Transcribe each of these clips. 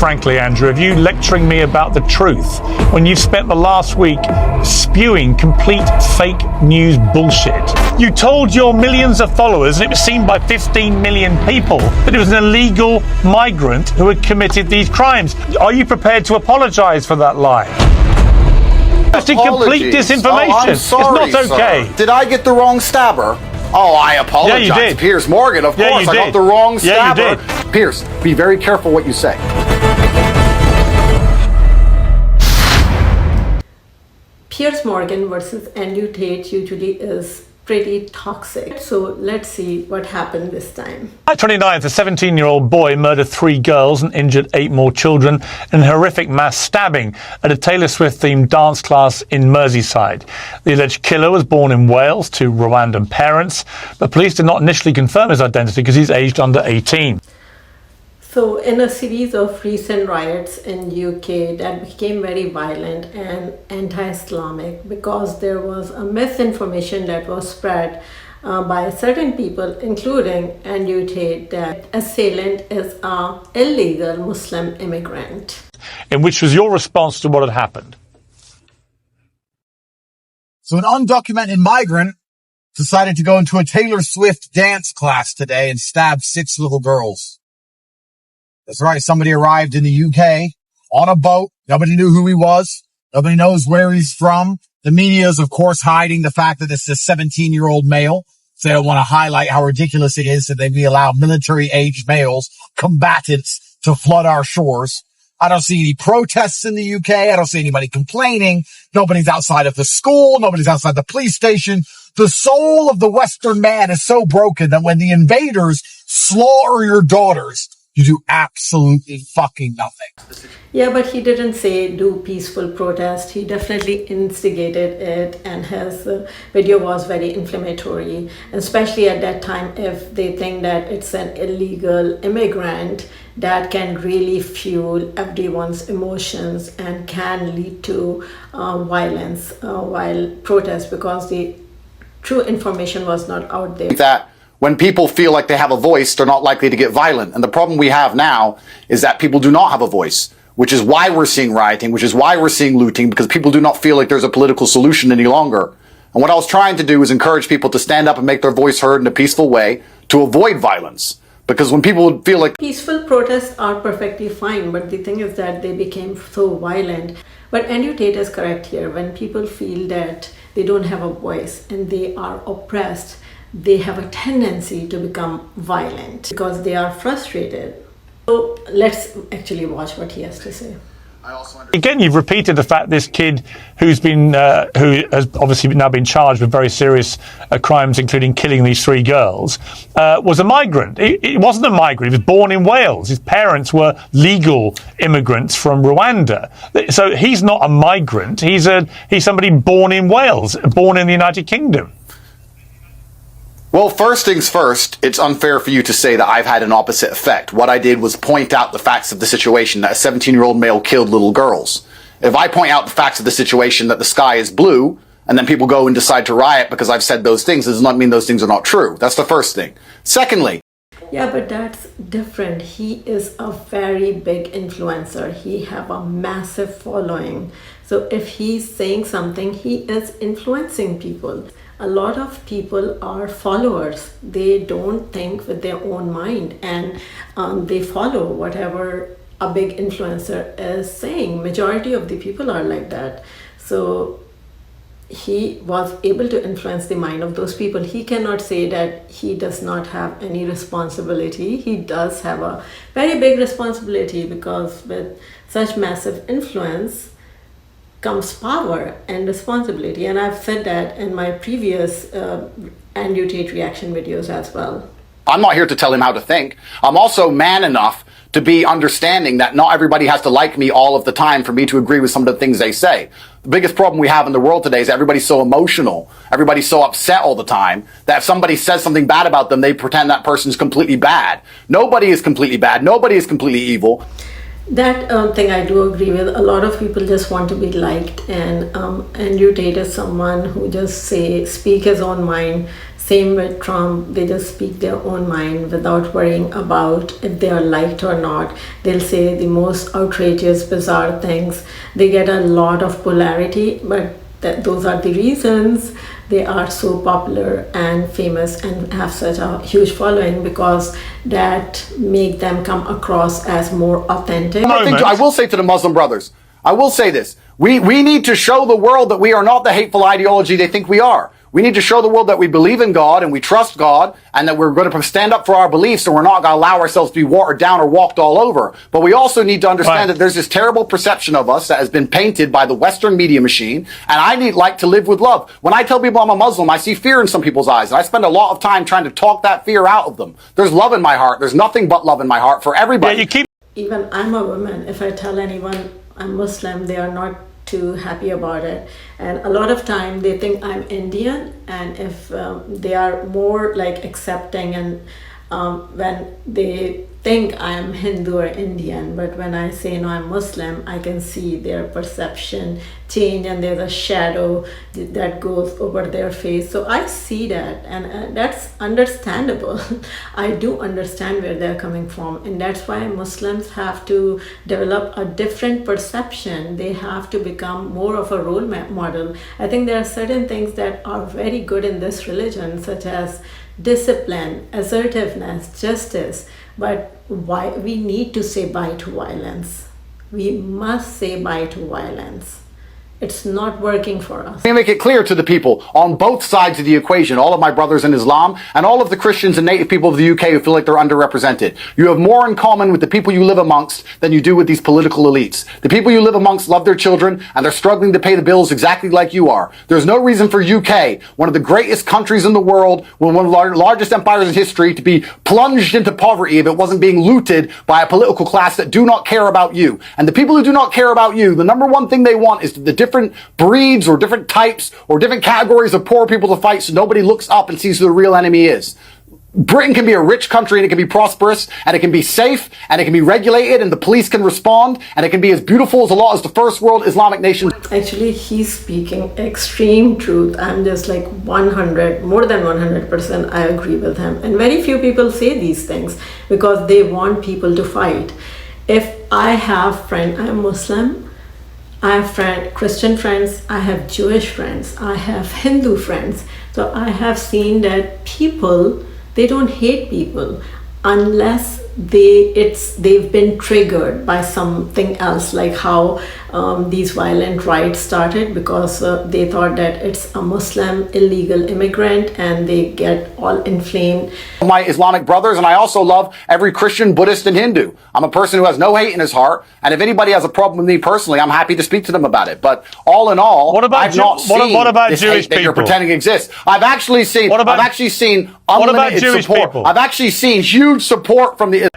Frankly, Andrew, of you lecturing me about the truth when you've spent the last week spewing complete fake news bullshit. You told your millions of followers, and it was seen by 15 million people, that it was an illegal migrant who had committed these crimes. Are you prepared to apologise for that lie? Just in complete disinformation. Oh, I'm sorry, it's not okay. Sir. Did I get the wrong stabber? Oh, I apologize. Yeah, you did. Piers Morgan, of course. I got the wrong stabber. Yeah, you did. Piers, be very careful what you say. Piers Morgan versus Andrew Tate usually is pretty toxic. So let's see what happened this time. On 29th, a 17-year-old boy murdered 3 girls and injured 8 more children in a horrific mass stabbing at a Taylor Swift-themed dance class in Merseyside. The alleged killer was born in Wales to Rwandan parents, but police did not initially confirm his identity because he's aged under 18. So in a series of recent riots in UK that became very violent and anti-Islamic because there was a misinformation that was spread by certain people, including Andrew Tate, that assailant is an illegal Muslim immigrant. In which was your response to what had happened? So an undocumented migrant decided to go into a Taylor Swift dance class today and stab 6 little girls. That's right. Somebody arrived in the UK on a boat. Nobody knew who he was. Nobody knows where he's from. The media is, of course, hiding the fact that this is a 17-year-old male. So they don't want to highlight how ridiculous it is that they allow military-aged males, combatants, to flood our shores. I don't see any protests in the UK. I don't see anybody complaining. Nobody's outside of the school. Nobody's outside the police station. The soul of the Western man is so broken that when the invaders slaughter your daughters, you do absolutely fucking nothing. Yeah, but he didn't say do peaceful protest. He definitely instigated it, and his video was very inflammatory, especially at that time if they think that it's an illegal immigrant that can really fuel everyone's emotions and can lead to violence while protest, because the true information was not out there. That when people feel like they have a voice, they're not likely to get violent. And the problem we have now is that people do not have a voice, which is why we're seeing rioting, which is why we're seeing looting, because people do not feel like there's a political solution any longer. And what I was trying to do is encourage people to stand up and make their voice heard in a peaceful way to avoid violence. Because when people feel like peaceful protests are perfectly fine, but the thing is that they became so violent. But Andrew Tate is correct here. When people feel that they don't have a voice and they are oppressed, they have a tendency to become violent because they are frustrated. So let's actually watch what he has to say. Again, you've repeated the fact this kid who has obviously now been charged with very serious crimes, including killing these 3 girls, was a migrant. He wasn't a migrant. He was born in Wales. His parents were legal immigrants from Rwanda. So he's not a migrant. He's somebody born in Wales, born in the United Kingdom. Well, first things first, it's unfair for you to say that I've had an opposite effect. What I did was point out the facts of the situation, that a 17-year-old male killed little girls. If I point out the facts of the situation, that the sky is blue, and then people go and decide to riot because I've said those things, does not mean those things are not true. That's the first thing. Secondly, yeah, but that's different. He is a very big influencer. He have a massive following. So if he's saying something, he is influencing people. A lot of people are followers. They don't think with their own mind, and they follow whatever a big influencer is saying. Majority of the people are like that. So he was able to influence the mind of those people. He cannot say that he does not have any responsibility. He does have a very big responsibility, because with such massive influence comes power and responsibility. And I've said that in my previous Andrew Tate reaction videos as well. I'm not here to tell him how to think. I'm also man enough to be understanding that not everybody has to like me all of the time for me to agree with some of the things they say. The biggest problem we have in the world today is everybody's so emotional, everybody's so upset all the time, that if somebody says something bad about them, they pretend that person's completely bad. Nobody is completely bad. Nobody is completely evil. That thing I do agree with. A lot of people just want to be liked, and Andrew Tate is someone who just speak his own mind, Same with Trump, they just speak their own mind without worrying about if they are liked or not. They'll say the most outrageous, bizarre things. They get a lot of polarity, but those are the reasons they are so popular and famous and have such a huge following, because that make them come across as more authentic. I will say to the Muslim brothers, I will say this. We need to show the world that we are not the hateful ideology they think we are. We need to show the world that we believe in God and we trust God, and that we're going to stand up for our beliefs, and we're not going to allow ourselves to be watered down or walked all over. But we also need to understand that there's this terrible perception of us that has been painted by the Western media machine, and I like to live with love. When I tell people I'm a Muslim, I see fear in some people's eyes, and I spend a lot of time trying to talk that fear out of them. There's love in my heart. There's nothing but love in my heart for everybody. Yeah, Even I'm a woman. If I tell anyone I'm Muslim, they are not too happy about it, and a lot of time they think I'm Indian, and if they are more like accepting, and when they think I'm Hindu or Indian, but when I say no, I'm Muslim, I can see their perception change, and there's a shadow that goes over their face. So I see that, and that's understandable. I do understand where they're coming from, and that's why Muslims have to develop a different perception. They have to become more of a role model. I think there are certain things that are very good in this religion, such as discipline, assertiveness, justice. But why we need to say bye to violence? We must say bye to violence. It's not working for us. Let me make it clear to the people on both sides of the equation, all of my brothers in Islam and all of the Christians and native people of the UK who feel like they're underrepresented. You have more in common with the people you live amongst than you do with these political elites. The people you live amongst love their children, and they're struggling to pay the bills exactly like you are. There's no reason for UK, one of the greatest countries in the world, one of the largest empires in history, to be plunged into poverty if it wasn't being looted by a political class that do not care about you. And the people who do not care about you, the number one thing they want is the different breeds or different types or different categories of poor people to fight, so nobody looks up and sees who the real enemy is. Britain can be a rich country, and it can be prosperous, and it can be safe, and it can be regulated, and the police can respond, and it can be as beautiful as a lot as the first world Islamic nation. Actually, he's speaking extreme truth. I'm just like more than 100% I agree with him. And very few people say these things because they want people to fight. If I have friends, I'm Muslim, I have Christian friends, I have Jewish friends, I have Hindu friends. So I have seen that people, they don't hate people unless they've been triggered by something else, like how these violent riots started because they thought that it's a Muslim illegal immigrant, and they get all inflamed. My Islamic brothers, and I also love every Christian, Buddhist, and Hindu. I'm a person who has no hate in his heart, and if anybody has a problem with me personally, I'm happy to speak to them about it. But all in all, I've not seen this Jewish hate that you're pretending exists. I've actually seen unlimited support. People? I've actually seen huge support from the.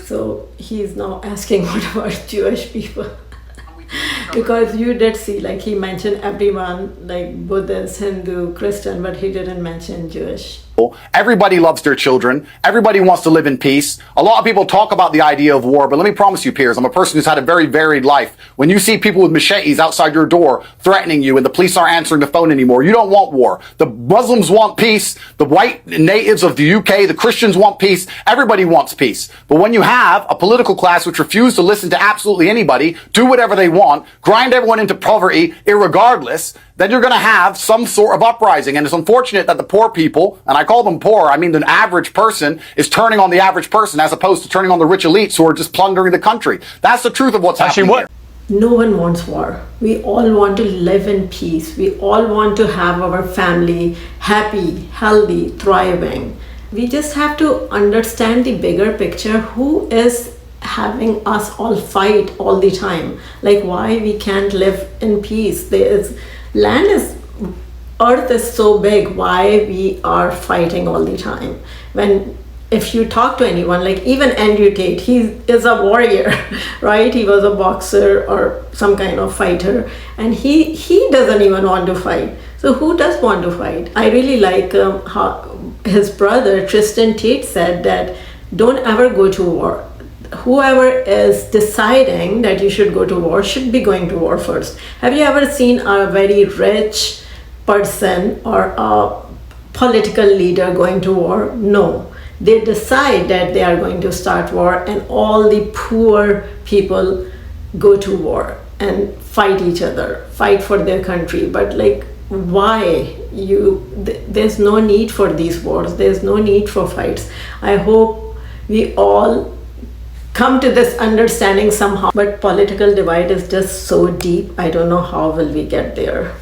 So he's now asking what about Jewish people? Because you did see, like, he mentioned everyone, like Buddhist, Hindu, Christian, but he didn't mention Jewish. Everybody loves their children. Everybody wants to live in peace. A lot of people talk about the idea of war, but let me promise you, Piers, I'm a person who's had a very varied life. When you see people with machetes outside your door threatening you and the police aren't answering the phone anymore, you don't want war. The Muslims want peace. The white natives of the UK, the Christians want peace. Everybody wants peace. But when you have a political class which refuse to listen to absolutely anybody, do whatever they want, grind everyone into poverty irregardless, then you're going to have some sort of uprising. And it's unfortunate that the poor people, and I call them poor, I mean the average person, is turning on the average person as opposed to turning on the rich elites who are just plundering the country. That's the truth of what's happening here. No one wants war. We all want to live in peace. We all want to have our family happy, healthy, thriving. We just have to understand the bigger picture. Who is having us all fight all the time? Like, why we can't live in peace? Earth is so big, why we are fighting all the time? If you talk to anyone, like even Andrew Tate, he is a warrior, right? He was a boxer or some kind of fighter, and he doesn't even want to fight. So who does want to fight? I really like how his brother Tristan Tate said that don't ever go to war. Whoever is deciding that you should go to war should be going to war first. Have you ever seen a very rich person or a political leader going to war. No, they decide that they are going to start war, and all the poor people go to war and fight each other, fight for their country. But like, why? There's no need for these wars. There's no need for fights. I hope we all come to this understanding somehow. But political divide is just so deep. I don't know how will we get there.